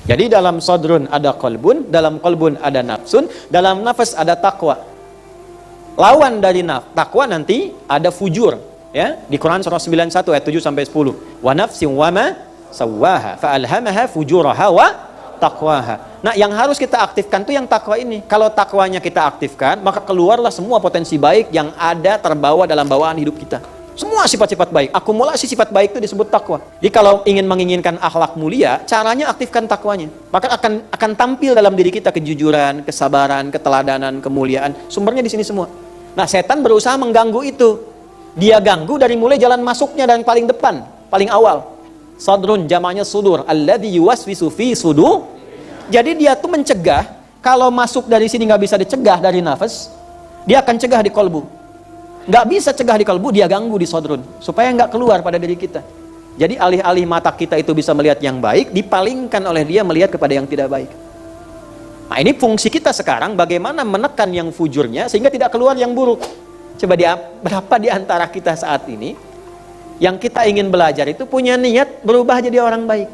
Jadi dalam sodrun ada kolbun, dalam kolbun ada nafsun, dalam nafas ada takwa. Lawan dari takwa nanti ada fujur, ya. Di Quran surah 91 ayat 7 sampai 10. Wa nafsin wa ma sawwaha fa alhamaha fujuraha wa taqwaha. Nah, yang harus kita aktifkan tuh yang takwa ini. Kalau takwanya kita aktifkan, maka keluarlah semua potensi baik yang ada terbawa dalam bawaan hidup kita. Semua sifat-sifat baik, akumulasi sifat baik itu disebut takwa. Jadi kalau ingin menginginkan akhlak mulia, caranya aktifkan takwanya. Maka akan tampil dalam diri kita kejujuran, kesabaran, keteladanan, kemuliaan. Sumbernya di sini semua. Nah, setan berusaha mengganggu itu. Dia ganggu dari mulai jalan masuknya dan paling depan, paling awal. Sadrun jamaknya sudur, alladzi yuwaswisu fi sudur. Jadi dia tuh mencegah, kalau masuk dari sini nggak bisa dicegah dari nafas, dia akan cegah di kolbu. Nggak bisa cegah di kalbu, dia ganggu di sodrun supaya nggak keluar pada diri kita. Jadi alih-alih mata kita itu bisa melihat yang baik, dipalingkan oleh dia melihat kepada yang tidak baik. Nah, ini fungsi kita sekarang, bagaimana menekan yang fujurnya sehingga tidak keluar yang buruk. Coba berapa di antara kita saat ini yang kita ingin belajar itu punya niat berubah jadi orang baik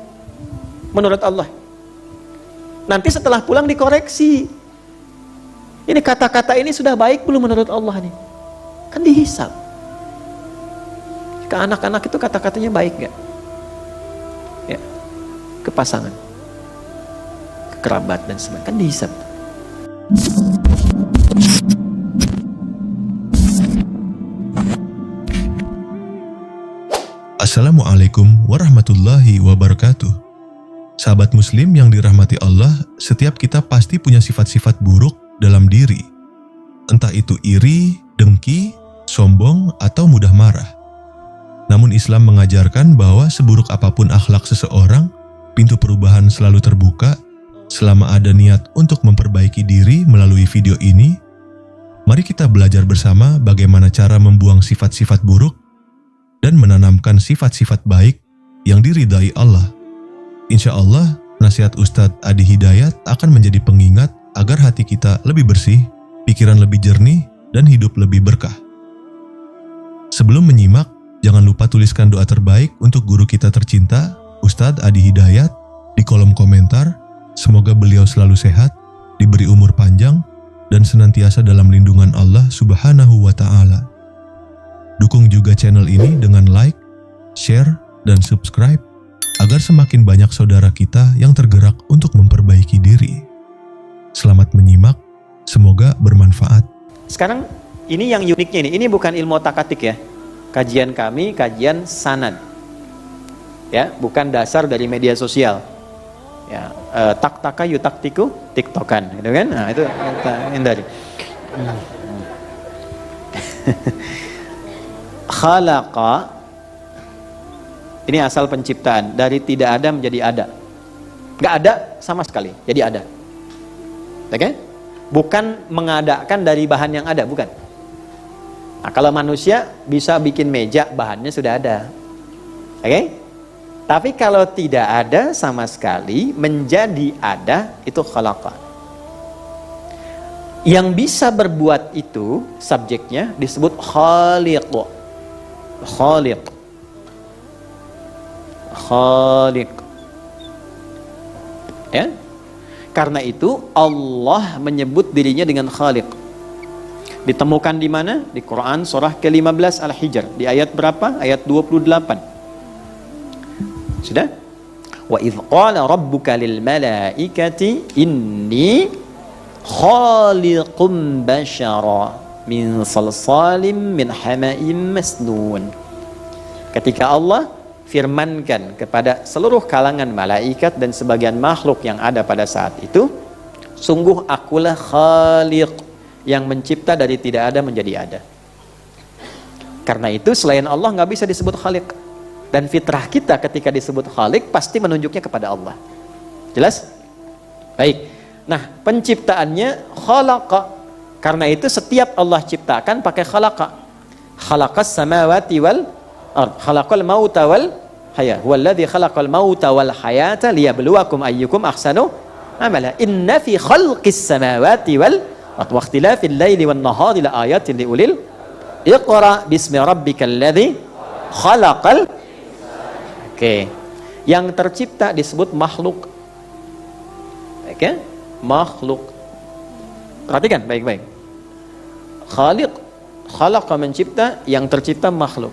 menurut Allah. Nanti setelah pulang dikoreksi, ini kata-kata ini sudah baik belum menurut Allah nih? Kan dihisab. Ke anak-anak itu kata-katanya baik gak? Ya. Ke pasangan, ke kerabat dan sebagainya, kan dihisab. Assalamualaikum warahmatullahi wabarakatuh. Sahabat muslim yang dirahmati Allah, setiap kita pasti punya sifat-sifat buruk dalam diri. Entah itu iri, dengki, sombong, atau mudah marah. Namun Islam mengajarkan bahwa seburuk apapun akhlak seseorang, pintu perubahan selalu terbuka selama ada niat untuk memperbaiki diri. Melalui video ini, mari kita belajar bersama bagaimana cara membuang sifat-sifat buruk dan menanamkan sifat-sifat baik yang diridai Allah. Insya Allah, nasihat Ustadz Adi Hidayat akan menjadi pengingat agar hati kita lebih bersih, pikiran lebih jernih, dan hidup lebih berkah. Sebelum menyimak, jangan lupa tuliskan doa terbaik untuk guru kita tercinta, Ustadz Adi Hidayat, di kolom komentar. Semoga beliau selalu sehat, diberi umur panjang, dan senantiasa dalam lindungan Allah Subhanahu wa Ta'ala. Dukung juga channel ini dengan like, share, dan subscribe, agar semakin banyak saudara kita yang tergerak untuk memperbaiki diri. Selamat menyimak, semoga bermanfaat. Sekarang ini yang uniknya ini bukan ilmu otak-atik ya. Kajian kami, kajian sanad. Ya, bukan dasar dari media sosial. Ya, tak-taka yutaktiku tiktokan, gitu kan? Nah, itu kita hindari. Khalaqa, ini asal penciptaan, dari tidak ada menjadi ada. Nggak ada sama sekali, jadi ada. Oke? Okay? Bukan mengadakan dari bahan yang ada, bukan. Nah, kalau manusia bisa bikin meja, bahannya sudah ada. Oke? Okay? Tapi kalau tidak ada sama sekali, menjadi ada, itu khalaqa. Yang bisa berbuat itu, subjeknya disebut khaliq. Khaliq. Khaliq. Ya? Karena itu Allah menyebut dirinya dengan Khaliq. Ditemukan di mana? Di Quran surah ke-15 Al-Hijr. Di ayat berapa? Ayat 28. Sudah? Wa idh qala rabbuka lil malaikati inni khaliqum bashara min salsalim min hama'im masnun. Ketika Allah firmankan kepada seluruh kalangan malaikat dan sebagian makhluk yang ada pada saat itu, sungguh akulah Khaliq yang mencipta dari tidak ada menjadi ada. Karena itu selain Allah nggak bisa disebut Khaliq. Dan fitrah kita ketika disebut Khaliq pasti menunjuknya kepada Allah. Jelas? Baik. Nah, penciptaannya khalaqa. Karena itu setiap Allah ciptakan pakai khalaqa. Khalaqas samawati wal ard, khalaqal mauta wal hayat. Huwallazi khalaqal mauta wal hayata liyabluwakum ayyukum ahsanu amala. Inna fi khalqis samawati wal ard wa ikhtilafil laili wan nahari la ayatin liulil. Iqra bismi rabbikal ladzi khalaqal. Oke. Yang tercipta disebut makhluk. ya, makhluk. Perhatikan baik-baik. Khaliq, khalaqa mencipta, yang tercipta makhluk.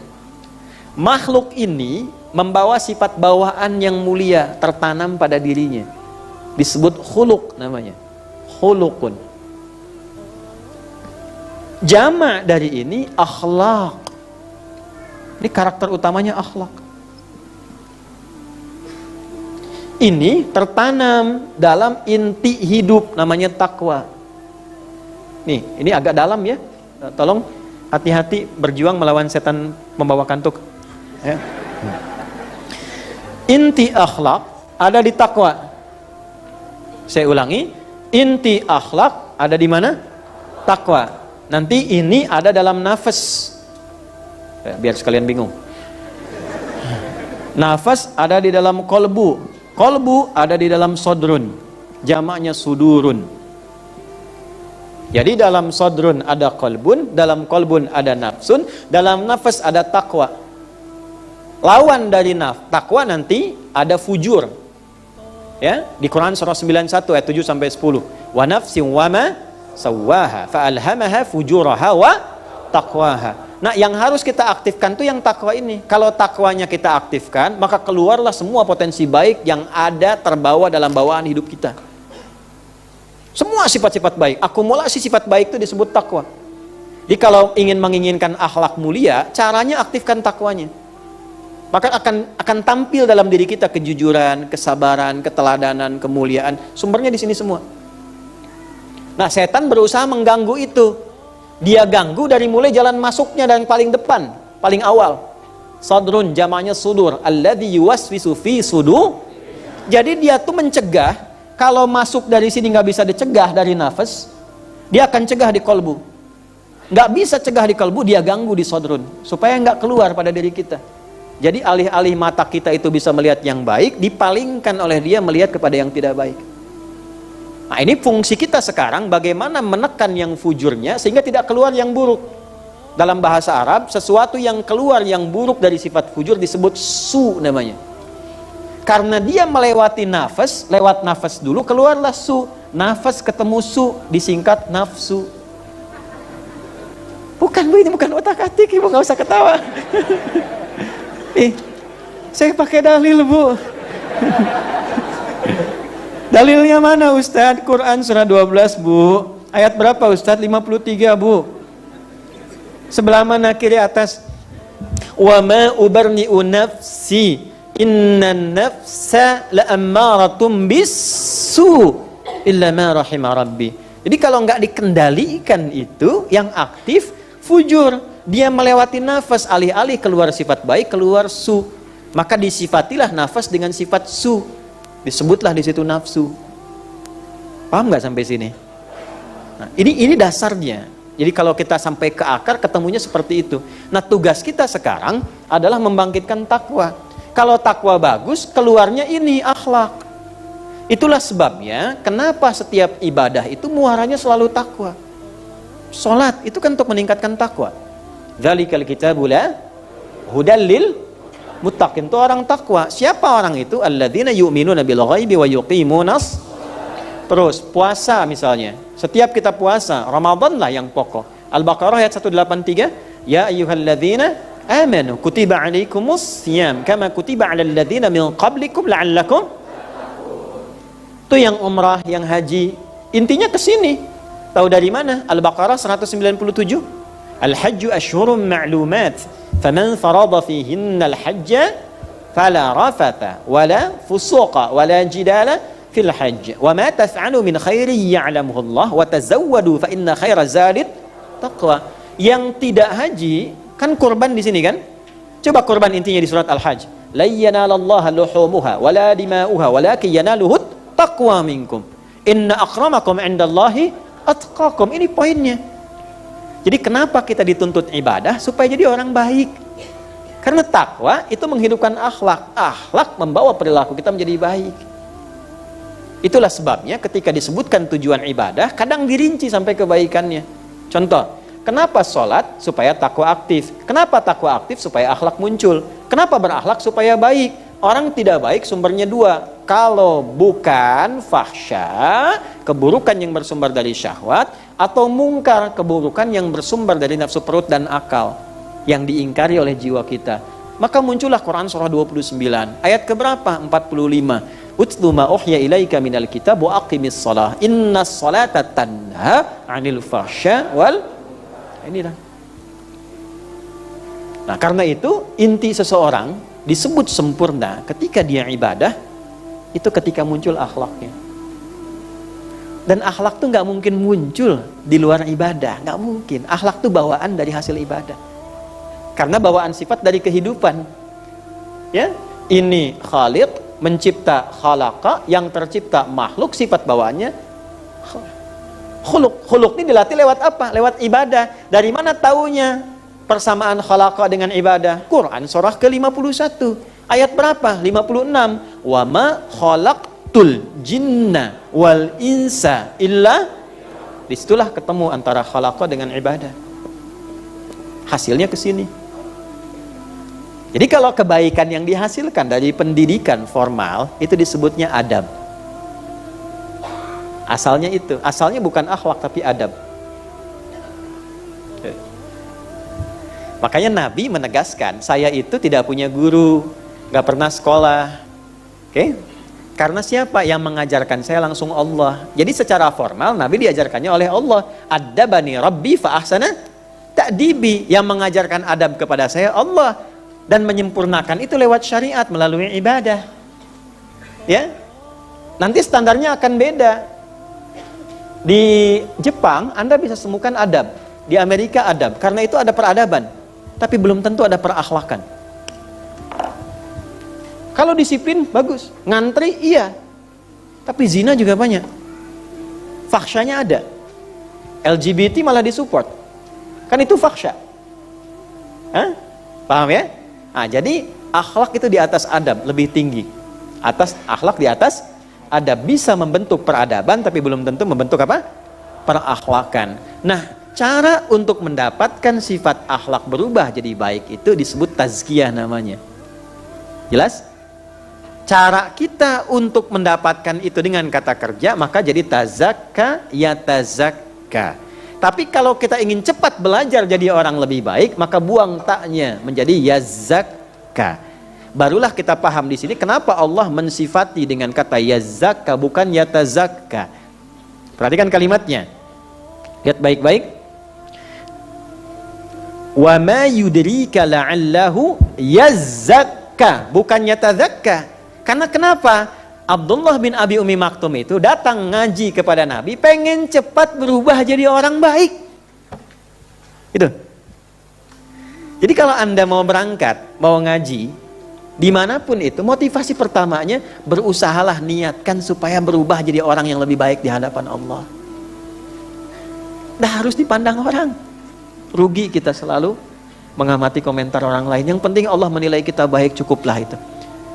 Makhluk ini membawa sifat bawaan yang mulia tertanam pada dirinya. Disebut khuluq namanya. Khuluqun. Jama' dari ini akhlak. Ini karakter utamanya akhlak. Ini tertanam dalam inti hidup namanya takwa. Nih, ini agak dalam ya. Tolong hati-hati berjuang melawan setan membawa kantuk. Ya. Inti akhlak ada di takwa. Saya ulangi, inti akhlak ada di mana? Takwa. Nanti ini ada dalam nafas. Biar sekalian bingung. Nafas ada di dalam kolbu. Kolbu ada di dalam sodrun. Jamaknya sudurun. Jadi dalam sodrun ada kolbun, dalam kolbun ada nafsun, dalam nafas ada takwa. Lawan dari takwa nanti ada fujur. Ya, di Quran surah 91 ayat 7 sampai 10. Wa nafsin wa ma sawwaha fa alhamaha fujuraha wa taqwaha. Nah, yang harus kita aktifkan tuh yang takwa ini. Kalau takwanya kita aktifkan, maka keluarlah semua potensi baik yang ada terbawa dalam bawaan hidup kita. Semua sifat-sifat baik, akumulasi sifat baik itu disebut takwa. Jadi kalau ingin menginginkan akhlak mulia, caranya aktifkan takwanya. Maka akan tampil dalam diri kita kejujuran, kesabaran, keteladanan, kemuliaan. Sumbernya di sini semua. Nah, setan berusaha mengganggu itu. Dia ganggu dari mulai jalan masuknya dan paling depan, paling awal. Sadrun, jamaknya sudur. Alladzi yuwaswisu fi sudur. Jadi dia tuh mencegah. Kalau masuk dari sini nggak bisa dicegah dari nafas, dia akan cegah di kolbu. Nggak bisa cegah di kolbu, dia ganggu di sodrun, supaya nggak keluar pada diri kita. Jadi alih-alih mata kita itu bisa melihat yang baik, dipalingkan oleh dia melihat kepada yang tidak baik. Nah, ini fungsi kita sekarang, bagaimana menekan yang fujurnya sehingga tidak keluar yang buruk. Dalam bahasa Arab, sesuatu yang keluar yang buruk dari sifat fujur disebut su namanya. Karena dia melewati nafas, lewat nafas dulu keluarlah su. Nafas ketemu su, disingkat nafsu. Bukan Bu, ini bukan otak-atik, Ibu nggak usah ketawa. Saya pakai dalil Bu. Dalilnya mana Ustadz? Quran surah 12 Bu. Ayat berapa Ustadz? 53 Bu. Sebelah mana kiri atas? Wa ma ubarni'u nafsi. Innan nafsa la'ammaratum bisu illa ma rahima rabbi. Jadi kalau nggak dikendalikan itu, yang aktif fujur. Dia melewati nafas, alih-alih keluar sifat baik, keluar su. Maka disifatilah nafas dengan sifat su. Disebutlah di situ nafsu. Paham nggak sampai sini? Nah, ini dasarnya. Jadi kalau kita sampai ke akar, ketemunya seperti itu. Nah, tugas kita sekarang adalah membangkitkan takwa. Kalau takwa bagus, keluarnya ini akhlak. Itulah sebabnya kenapa setiap ibadah itu muaranya selalu takwa. Salat itu kan untuk meningkatkan takwa. Dzalikal kitabu la hudal lil muttaqin. Itu orang takwa. Siapa orang itu? Alladzina yu'minuna bil ghaibi wa yuqimunas. Terus puasa misalnya. Setiap kita puasa, Ramadan lah yang pokok. Al-Baqarah ayat 183, ya ayyuhalladzina amanu kutiba alaikumus siyam kama kutiba alal ladzina min qablikum la'allakum. Itu yang umrah, yang haji, intinya ke sini. Tahu dari mana? Al-Baqarah 197. Al-hajju ashhurun ma'lumat faman farada fihinna al-hajja fala rafatha wala fusuqa wala jidala fil hajj wa ma taf'alu min khairin ya'lamuhu Allah wa tazawwadu fa inna khaira zadit taqwa. Yang tidak haji kan kurban di sini kan? Coba kurban intinya di surat Al-Hajj. La yanalallaha luhumuha wala dima'uha walakin yanaluhu taqwa minkum. Inna akramakum 'indallahi atqakum. Ini poinnya. Jadi kenapa kita dituntut ibadah? Supaya jadi orang baik. Karena takwa itu menghidupkan akhlak. Akhlak membawa perilaku kita menjadi baik. Itulah sebabnya ketika disebutkan tujuan ibadah, kadang dirinci sampai kebaikannya. Contoh, kenapa sholat? Supaya takwa aktif. Kenapa takwa aktif? Supaya akhlak muncul. Kenapa berakhlak? Supaya baik. Orang tidak baik sumbernya dua. kalau bukan fahsya, keburukan yang bersumber dari syahwat, atau mungkar, keburukan yang bersumber dari nafsu perut dan akal yang diingkari oleh jiwa kita. Maka muncullah Quran surah 29 ayat keberapa? 45. Utlu ma uhya ilaika minal kitab wa aqimis shalah innas salata tanha 'anil fahsya wal. Ini dah. Nah, karena itu inti seseorang disebut sempurna ketika dia ibadah itu ketika muncul akhlaknya. Dan akhlak tuh nggak mungkin muncul di luar ibadah, nggak mungkin. Akhlak tuh bawaan dari hasil ibadah. Karena bawaan sifat dari kehidupan. Ya, ini Khaliq mencipta khalaqa, yang tercipta makhluk, sifat bawaannya khuluq. Khuluq ini dilatih lewat apa? Lewat ibadah. Dari mana taunya persamaan khalaqa dengan ibadah? Quran surah ke-51 ayat berapa? 56. Wa ma khalaqtul jinna wal insa illa. Disitulah ketemu antara khalaqa dengan ibadah. Hasilnya ke sini. Jadi kalau kebaikan yang dihasilkan dari pendidikan formal itu disebutnya adab. Asalnya itu, asalnya bukan akhlak tapi adab. Makanya Nabi menegaskan, saya itu tidak punya guru, gak pernah sekolah. Oke? Karena siapa yang mengajarkan saya? Langsung Allah. Jadi secara formal Nabi diajarkannya oleh Allah. Adabani Rabbi fa ahsana ta'dibi. Yang mengajarkan adab kepada saya Allah, dan menyempurnakan itu lewat syariat melalui ibadah. Ya. Nanti standarnya akan beda. Di Jepang Anda bisa temukan adab, di Amerika adab. Karena itu ada peradaban, tapi belum tentu ada perakhlakan. Kalau disiplin bagus, ngantri iya, tapi zina juga banyak. Fahsyanya ada. LGBT malah disupport. Kan itu fahsya. Hah? Paham ya? Nah, jadi akhlak itu di atas adab, lebih tinggi. Atas akhlak di atas adab, bisa membentuk peradaban tapi belum tentu membentuk apa? Perakhlakan. Nah, cara untuk mendapatkan sifat akhlak berubah jadi baik itu disebut tazkiyah namanya. Jelas? Cara kita untuk mendapatkan itu dengan kata kerja, maka jadi tazakka yatazakka. Tapi kalau kita ingin cepat belajar jadi orang lebih baik, maka buang taknya menjadi yazakka. Barulah kita paham di sini kenapa Allah mensifati dengan kata yazakka bukan yatazakka. Perhatikan kalimatnya. Lihat baik-baik. Wa ma yudrika la'allahu yazakka, bukan yatazakka. Karena kenapa? Abdullah bin Abi Umi Maktum itu datang ngaji kepada Nabi, pengen cepat berubah jadi orang baik. Itu. Jadi kalau Anda mau berangkat, mau ngaji, dimanapun itu, motivasi pertamanya, berusahalah niatkan supaya berubah jadi orang yang lebih baik di hadapan Allah. Dah harus dipandang orang. Rugi kita selalu mengamati komentar orang lain. Yang penting Allah menilai kita baik, cukuplah itu.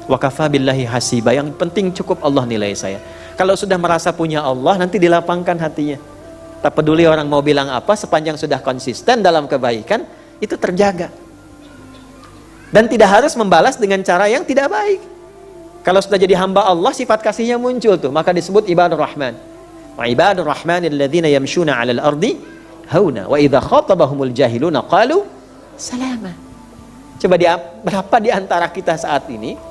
Wa kafa billahi hasiba, yang penting cukup Allah nilai saya. Kalau sudah merasa punya Allah, nanti dilapangkan hatinya. Tak peduli orang mau bilang apa, sepanjang sudah konsisten dalam kebaikan, itu terjaga. Dan tidak harus membalas dengan cara yang tidak baik. Kalau sudah jadi hamba Allah, sifat kasihnya muncul tuh, maka disebut ibadur rahman. Wa ibadur rahmanil ladzina yamshuna 'alal ardi hauna wa idza khatabahumul jahiluna qalu salama. Coba berapa di antara kita saat ini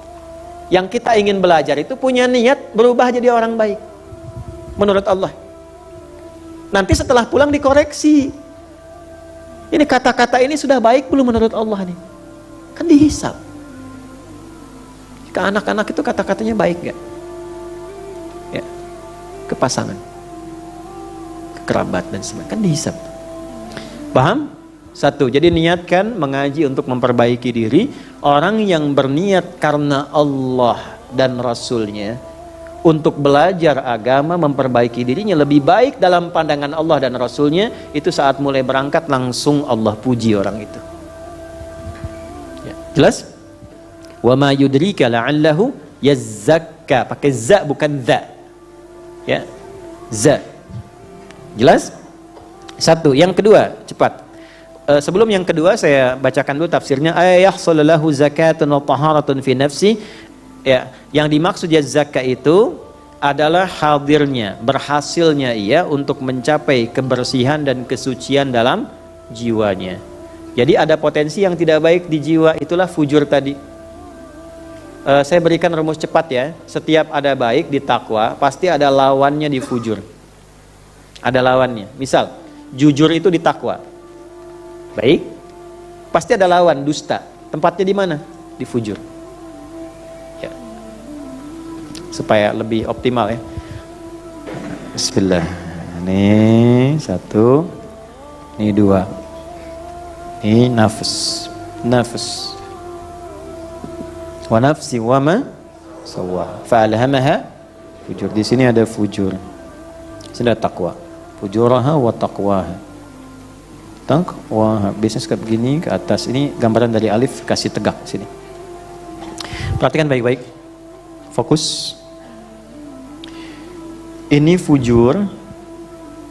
yang kita ingin belajar itu punya niat berubah jadi orang baik menurut Allah. Nanti setelah pulang dikoreksi. Ini kata-kata ini sudah baik belum menurut Allah nih? Kan dihisab. Ke anak-anak itu kata-katanya baik gak? Ya. Ke pasangan, ke kerabat dan sebagainya, kan dihisab. Paham? Satu, jadi niatkan mengaji untuk memperbaiki diri. Orang yang berniat karena Allah dan Rasulnya untuk belajar agama, memperbaiki dirinya lebih baik dalam pandangan Allah dan Rasulnya, itu saat mulai berangkat langsung Allah puji orang itu. Ya, jelas? Wa ma yudrika la'allahu yazakka, pakai za bukan za. Ya, za. Jelas? Satu, yang kedua, cepat. Sebelum yang kedua saya bacakan dulu tafsirnya. Ayah sallallahu zakatun wa taharatun fi nafsi Ya, yang dimaksud yazakka itu adalah hadirnya, berhasilnya ia untuk mencapai kebersihan dan kesucian dalam jiwanya. Jadi ada potensi yang tidak baik di jiwa, itulah fujur tadi. Saya berikan rumus cepat ya. Setiap ada baik di takwa, pasti ada lawannya di fujur. Ada lawannya. Misal, jujur itu di takwa. Baik. Pasti ada lawan, dusta. Tempatnya di mana? Di fujur. Ya. Supaya lebih optimal ya. Bismillah. Ini satu. Ini dua. Ini nafas. Nafas. Wa nafsi wa ma sawwa fa'alhamaha fujur. Di sini ada fujur. Di sini ada takwa. Fujuraha wa taqwaha. Taqwaha. Biasanya suka begini ke atas. Ini gambaran dari alif kasih tegak sini. Perhatikan baik-baik. Fokus. Ini fujur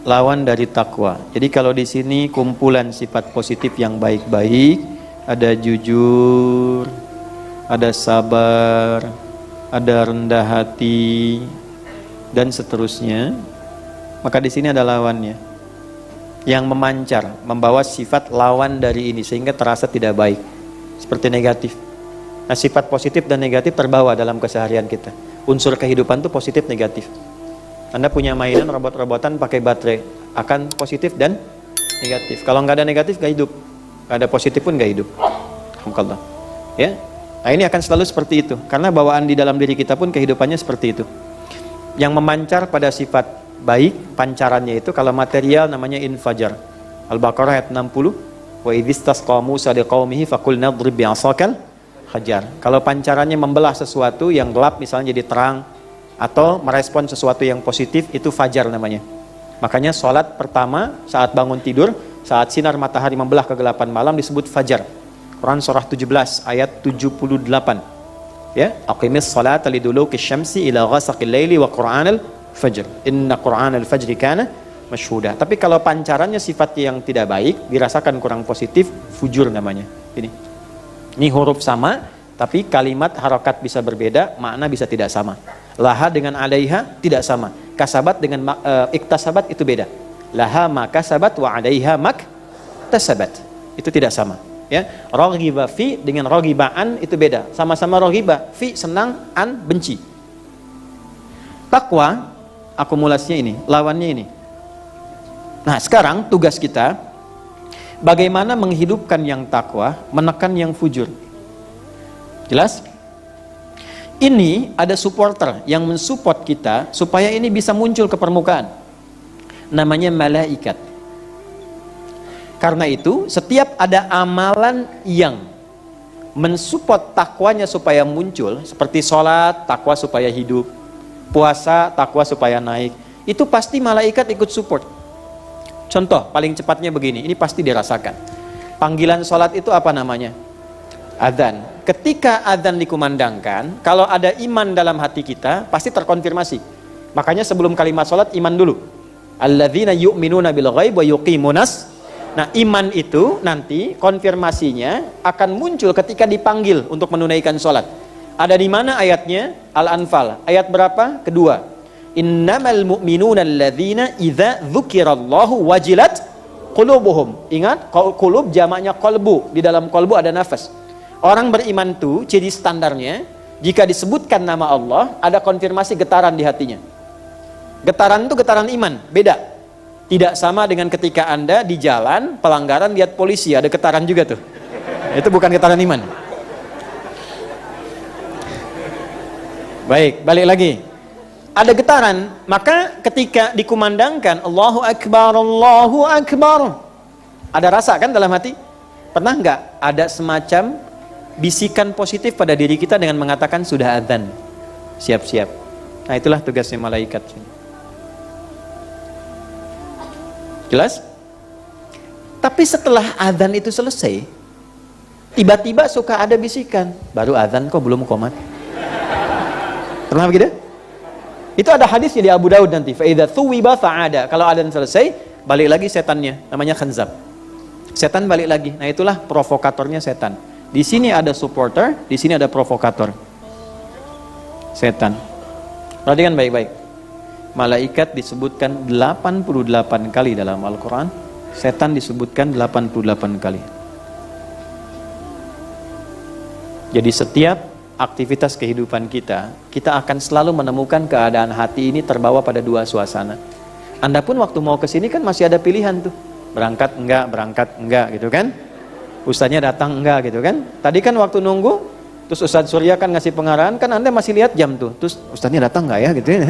lawan dari takwa. Jadi kalau di sini kumpulan sifat positif yang baik-baik, ada jujur, ada sabar, ada rendah hati, dan seterusnya. Maka di sini ada lawannya yang memancar, membawa sifat lawan dari ini sehingga terasa tidak baik, seperti negatif. Nah, sifat positif dan negatif terbawa dalam keseharian kita. Unsur kehidupan itu positif negatif. Anda punya mainan robot-robotan pakai baterai, akan positif dan negatif. Kalau nggak ada negatif nggak hidup, nggak ada positif pun nggak hidup. Alhamdulillah. Ya. Nah, ini akan selalu seperti itu, karena bawaan di dalam diri kita pun kehidupannya seperti itu. Yang memancar pada sifat baik, pancarannya itu kalau material namanya infajar. Al-Baqarah ayat 60. Wa idhistasqa Musa liqaumihi faqul nadrib bi'asakal hajar. Kalau pancarannya membelah sesuatu yang gelap misalnya jadi terang, atau merespon sesuatu yang positif, itu fajar namanya. Makanya sholat pertama saat bangun tidur, saat sinar matahari membelah kegelapan malam disebut fajar. Quran surah 17 ayat 78. Ya, aqimis salata liduluki syamsi ila ghasaqil laili wa qur'anal fajr. Inna qur'anal fajri kana masyhuda. Tapi kalau pancarannya sifat yang tidak baik, dirasakan kurang positif, fujur namanya. Ini huruf sama, tapi kalimat harokat bisa berbeda, makna bisa tidak sama. Laha dengan alaiha tidak sama. Kasabat dengan iktasabat itu beda. Laha ma kasabat wa alaiha mak tasabat. Itu tidak sama. Ya, raghiba fi dengan raghibaan itu beda. Sama-sama raghiba, fi senang, an benci. Takwa akumulasinya ini, lawannya ini. Nah, sekarang tugas kita bagaimana menghidupkan yang takwa, menekan yang fujur. Jelas? Ini ada supporter yang mensupport kita supaya ini bisa muncul ke permukaan. Namanya malaikat. Karena itu, setiap ada amalan yang mensupport takwanya supaya muncul, seperti sholat, takwa supaya hidup, puasa, takwa supaya naik, itu pasti malaikat ikut support. Contoh, paling cepatnya begini, ini pasti dirasakan. Panggilan sholat itu apa namanya? Adzan. Ketika adzan dikumandangkan, kalau ada iman dalam hati kita, pasti terkonfirmasi. Makanya sebelum kalimat sholat, iman dulu. Alladzina yu'minuna bil ghaib wa yuqimunas. Nah, iman itu nanti konfirmasinya akan muncul ketika dipanggil untuk menunaikan sholat. Ada di mana ayatnya? Al-Anfal. Ayat berapa? Kedua. Innamal mu'minuna alladzina idza dzukirallahu wajilat qulubuhum. Ingat, qulub jamaknya qalbu. Di dalam qalbu ada nafas. Orang beriman tuh ciri standarnya, jika disebutkan nama Allah, ada konfirmasi getaran di hatinya. Getaran itu getaran iman, beda. Tidak sama dengan ketika Anda di jalan, pelanggaran, lihat polisi, ada getaran juga tuh. Itu bukan getaran iman. Baik, balik lagi. Ada getaran, maka ketika dikumandangkan Allahu Akbar, Allahu Akbar, ada rasa kan dalam hati? Pernah nggak ada semacam bisikan positif pada diri kita dengan mengatakan sudah adzan, siap-siap. Nah, itulah tugasnya malaikat. Jelas? Tapi setelah adzan itu selesai, tiba-tiba suka ada bisikan, baru adzan kok belum qomat. Pernah begitu? Itu ada hadisnya di Abu Daud nanti. Fa idza thuwiba fa'ada. Kalau adzan selesai, balik lagi setannya, namanya khanzab. Setan balik lagi. Nah, itulah provokatornya setan. Di sini ada supporter, di sini ada provokator. Setan. Perhatikan baik-baik. Malaikat disebutkan 88 kali dalam Al-Quran. Setan disebutkan 88 kali. Jadi setiap aktivitas kehidupan kita, kita akan selalu menemukan keadaan hati ini terbawa pada dua suasana. Anda pun waktu mau ke sini kan masih ada pilihan tuh. Berangkat enggak gitu kan. Ustadznya datang enggak gitu kan. Tadi kan waktu nunggu, terus Ustadz Surya kan ngasih pengarahan, kan Anda masih lihat jam tuh. Terus Ustadznya datang enggak ya gitu ya.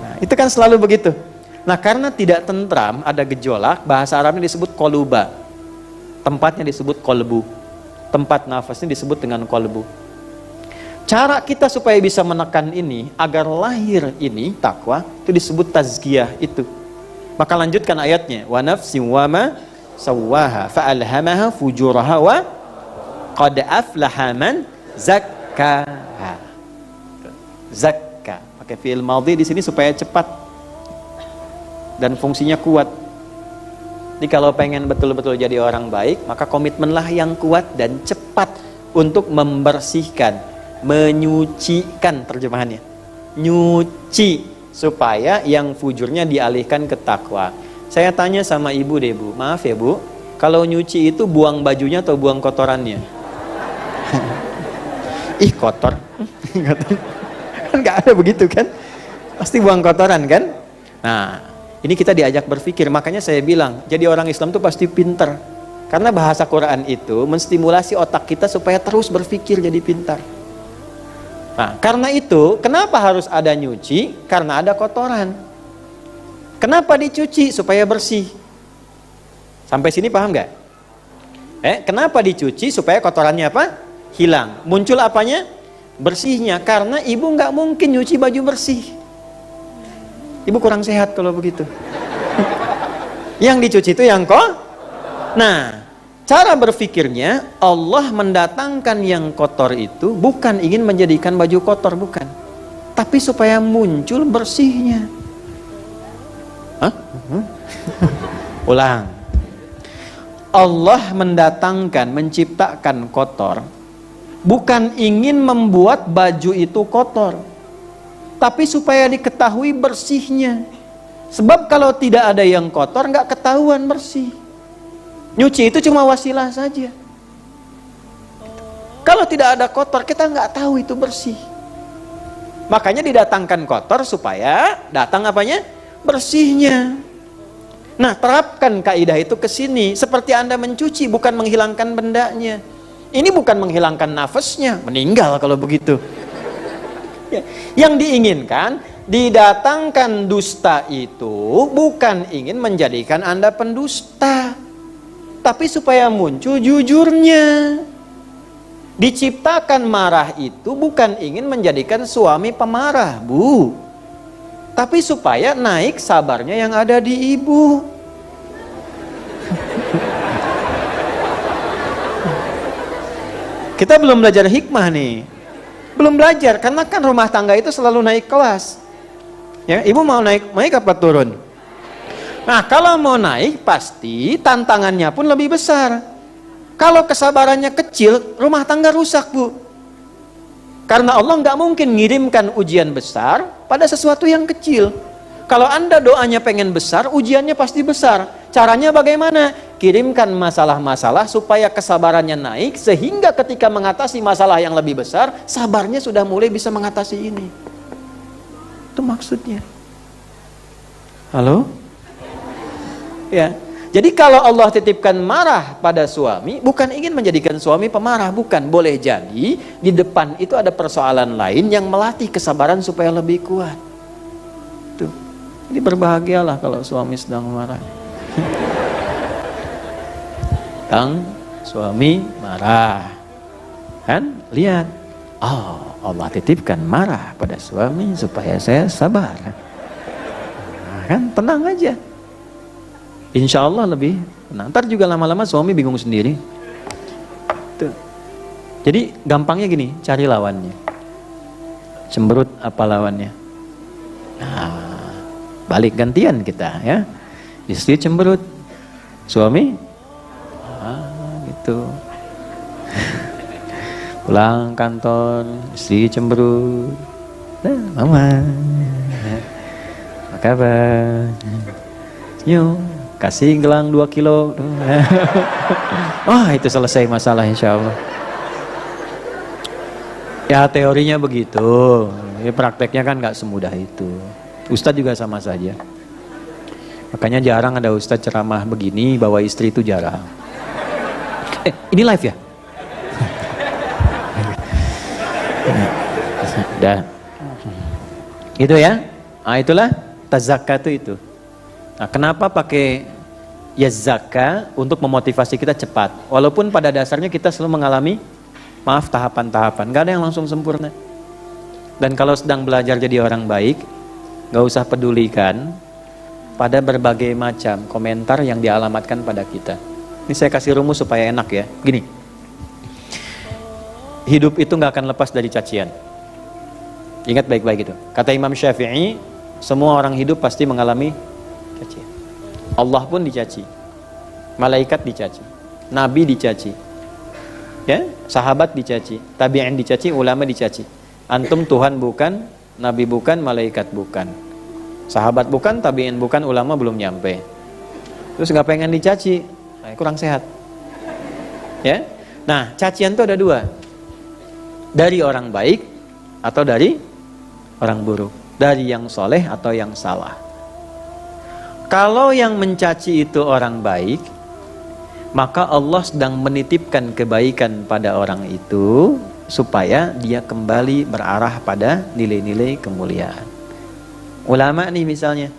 Nah, itu kan selalu begitu. Nah, karena tidak tentram, ada gejolak, bahasa Arabnya disebut koluba. Tempatnya disebut kolbu. Tempat nafasnya disebut dengan kolbu. Cara kita supaya bisa menekan ini, agar lahir ini, takwa, itu disebut tazkiyah itu. Maka lanjutkan ayatnya. Wa nafsin wa ma sawwaha fa'alhamaha fujuraha wa qad aflaha man zakkaha. Zakka. Pakai fi'il madhi di sini supaya cepat dan fungsinya kuat. Jadi kalau pengen betul-betul jadi orang baik, maka komitmenlah yang kuat dan cepat untuk membersihkan, menyucikan, terjemahannya. Nyuci supaya yang fujurnya dialihkan ke takwa. Saya tanya sama ibu deh bu, maaf ya bu, kalau nyuci itu buang bajunya atau buang kotorannya? Ih kotor. Kan nggak ada begitu kan? Pasti buang kotoran kan? Nah, ini kita diajak berpikir, makanya saya bilang, jadi orang Islam itu pasti pintar. Karena bahasa Quran itu menstimulasi otak kita supaya terus berpikir jadi pintar. Nah, karena itu, kenapa harus ada nyuci? Karena ada kotoran. Kenapa dicuci? Supaya bersih. Sampai sini paham nggak? Kenapa dicuci? Supaya kotorannya apa? Hilang. Muncul apanya? Bersihnya. Karena ibu nggak mungkin nyuci baju bersih. Ibu kurang sehat kalau begitu. Yang dicuci itu yang Nah, cara berpikirnya, Allah mendatangkan yang kotor itu bukan ingin menjadikan baju kotor, bukan. Tapi supaya muncul bersihnya. Hah? Ulang. Allah mendatangkan, menciptakan kotor bukan ingin membuat baju itu kotor, tapi supaya diketahui bersihnya. Sebab kalau tidak ada yang kotor, nggak ketahuan bersih. Nyuci itu cuma wasilah saja. Kalau tidak ada kotor, kita nggak tahu itu bersih. Makanya didatangkan kotor supaya datang apanya? Bersihnya. Nah, terapkan kaidah itu ke sini. Seperti Anda mencuci, bukan menghilangkan bendanya. Ini bukan menghilangkan nafasnya, meninggal kalau begitu. Yang diinginkan, didatangkan dusta itu bukan ingin menjadikan Anda pendusta, tapi supaya muncul jujurnya. Diciptakan marah itu bukan ingin menjadikan suami pemarah, bu, tapi supaya naik sabarnya yang ada di ibu. Kita belum belajar hikmah nih. Belum belajar, karena kan rumah tangga itu selalu naik kelas. Ya, ibu mau naik apa turun? Nah, kalau mau naik pasti tantangannya pun lebih besar. Kalau kesabarannya kecil, rumah tangga rusak, bu. Karena Allah nggak mungkin ngirimkan ujian besar pada sesuatu yang kecil. Kalau Anda doanya pengen besar, ujiannya pasti besar. Caranya bagaimana? Kirimkan masalah-masalah supaya kesabarannya naik, sehingga ketika mengatasi masalah yang lebih besar, sabarnya sudah mulai bisa mengatasi ini. Itu maksudnya. Halo? Ya. Jadi kalau Allah titipkan marah pada suami, bukan ingin menjadikan suami pemarah, bukan. Boleh jadi di depan itu ada persoalan lain yang melatih kesabaran supaya lebih kuat. Tuh. Jadi berbahagialah kalau suami sedang marah. Suami marah, kan? Lihat, oh, Allah titipkan marah pada suami supaya saya sabar. Nah, kan tenang aja. Insya Allah lebih tenang. Ntar juga lama-lama suami bingung sendiri. Tuh. Jadi gampangnya gini, cari lawannya. Cemberut apa lawannya? Nah, balik gantian kita ya. Istri cemberut, suami gitu. Pulang kantor, istri cemberut. Nah, mama, apa kabar? Senyum, kasih gelang 2 kilo. Oh, itu selesai masalah insya Allah. Ya teorinya begitu, ya, prakteknya kan nggak semudah itu. Ustadz juga sama saja. Makanya jarang ada ustadz ceramah begini bawa istri, itu jarang. Ini live ya? Dah. Itu ya. Nah, itulah tazakka itu. Nah, kenapa pakai ya zakah? Untuk memotivasi kita cepat. Walaupun pada dasarnya kita selalu mengalami tahapan-tahapan. Gak ada yang langsung sempurna. Dan kalau sedang belajar jadi orang baik, gak usah pedulikan pada berbagai macam komentar yang dialamatkan pada kita. Ini saya kasih rumus supaya enak ya. Gini, hidup itu gak akan lepas dari cacian. Ingat baik-baik itu. Kata Imam Syafi'i, semua orang hidup pasti mengalami cacian. Allah pun dicaci, malaikat dicaci, nabi dicaci, ya, sahabat dicaci, tabi'in dicaci, ulama dicaci. Antum Tuhan bukan, nabi bukan, malaikat bukan, sahabat bukan, tabi'in bukan, ulama belum nyampe. Terus nggak pengen dicaci, nah, kurang sehat. Ya, nah cacian itu ada 2, dari orang baik atau dari orang buruk, dari yang soleh atau yang salah. Kalau yang mencaci itu orang baik, maka Allah sedang menitipkan kebaikan pada orang itu supaya dia kembali berarah pada nilai-nilai kemuliaan. Ulama nih misalnya,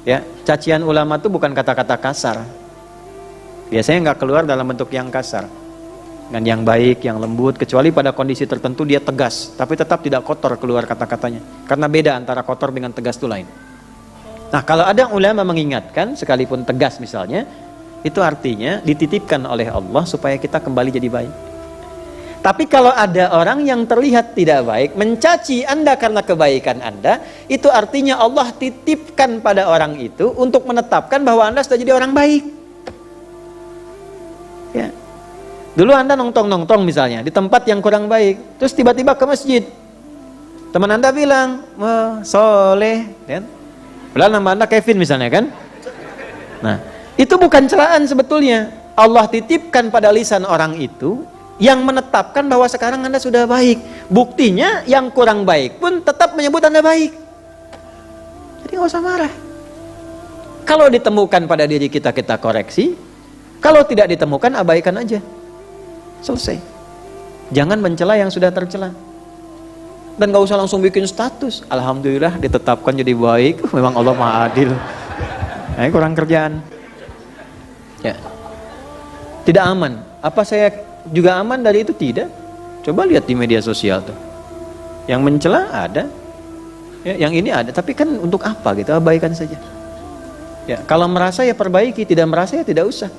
ya, cacian ulama itu bukan kata-kata kasar. Biasanya nggak keluar dalam bentuk yang kasar, dengan yang baik, yang lembut, kecuali pada kondisi tertentu dia tegas, tapi tetap tidak kotor keluar kata-katanya. Karena beda antara kotor dengan tegas itu lain. Nah, kalau ada ulama mengingatkan, sekalipun tegas misalnya, itu artinya dititipkan oleh Allah supaya kita kembali jadi baik. Tapi kalau ada orang yang terlihat tidak baik, mencaci Anda karena kebaikan Anda, itu artinya Allah titipkan pada orang itu untuk menetapkan bahwa Anda sudah jadi orang baik. Ya. Dulu Anda nongkrong misalnya di tempat yang kurang baik, terus tiba-tiba ke masjid, teman Anda bilang, wah soleh, kan? Padahal nama Anda Kevin misalnya kan? Nah, itu bukan celaan sebetulnya. Allah titipkan pada lisan orang itu yang menetapkan bahwa sekarang Anda sudah baik. Buktinya yang kurang baik pun tetap menyebut Anda baik. Jadi nggak usah marah. Kalau ditemukan pada diri kita, kita koreksi. Kalau tidak ditemukan, abaikan aja. Selesai. Jangan mencela yang sudah tercela. Dan gak usah langsung bikin status, alhamdulillah ditetapkan jadi baik, memang Allah Maha Adil. Nah, kurang kerjaan. Ya. Tidak aman. Apa saya juga aman dari itu? Tidak. Coba lihat di media sosial tuh. Yang mencela ada, ya, yang ini ada, tapi kan untuk apa gitu? Abaikan saja. Ya, kalau merasa ya perbaiki, tidak merasa ya tidak usah.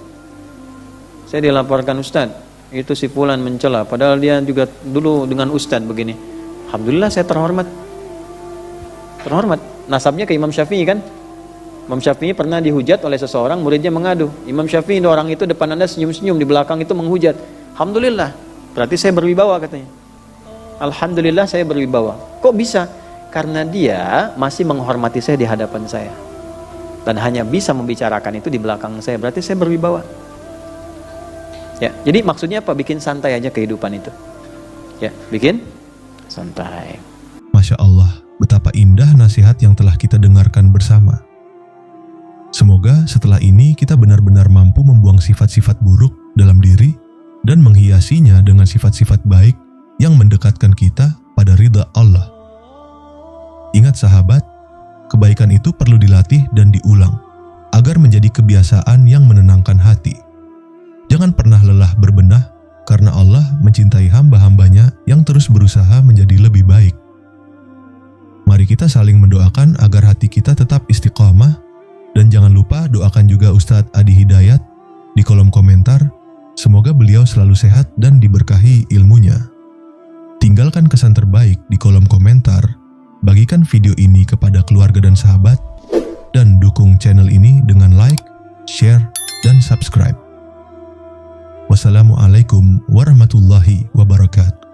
Saya dilaporkan Ustadz, itu si fulan mencela, padahal dia juga dulu dengan Ustadz begini. Alhamdulillah saya terhormat. Nasabnya ke Imam Syafi'i kan? Imam Syafi'i pernah dihujat oleh seseorang, muridnya mengadu. Imam Syafi'i, orang itu depan Anda senyum-senyum, di belakang itu menghujat. Alhamdulillah, berarti saya berwibawa katanya. Alhamdulillah saya berwibawa. Kok bisa? Karena dia masih menghormati saya di hadapan saya. Dan hanya bisa membicarakan itu di belakang saya, berarti saya berwibawa. Ya, jadi maksudnya apa? Bikin santai aja kehidupan itu. Ya, bikin santai. Masya Allah, betapa indah nasihat yang telah kita dengarkan bersama. Semoga setelah ini kita benar-benar mampu membuang sifat-sifat buruk dalam diri dan menghiasinya dengan sifat-sifat baik yang mendekatkan kita pada ridha Allah. Ingat sahabat, kebaikan itu perlu dilatih dan diulang agar menjadi kebiasaan yang menenangkan hati. Jangan pernah lelah berbenah, karena Allah mencintai hamba-hambanya yang terus berusaha menjadi lebih baik. Mari kita saling mendoakan agar hati kita tetap istiqamah, dan jangan lupa doakan juga Ustadz Adi Hidayat di kolom komentar. Semoga beliau selalu sehat dan diberkahi ilmunya. Tinggalkan kesan terbaik di kolom komentar, bagikan video ini kepada keluarga dan sahabat, dan dukung channel ini dengan like, share, dan subscribe. Wassalamualaikum warahmatullahi wabarakatuh.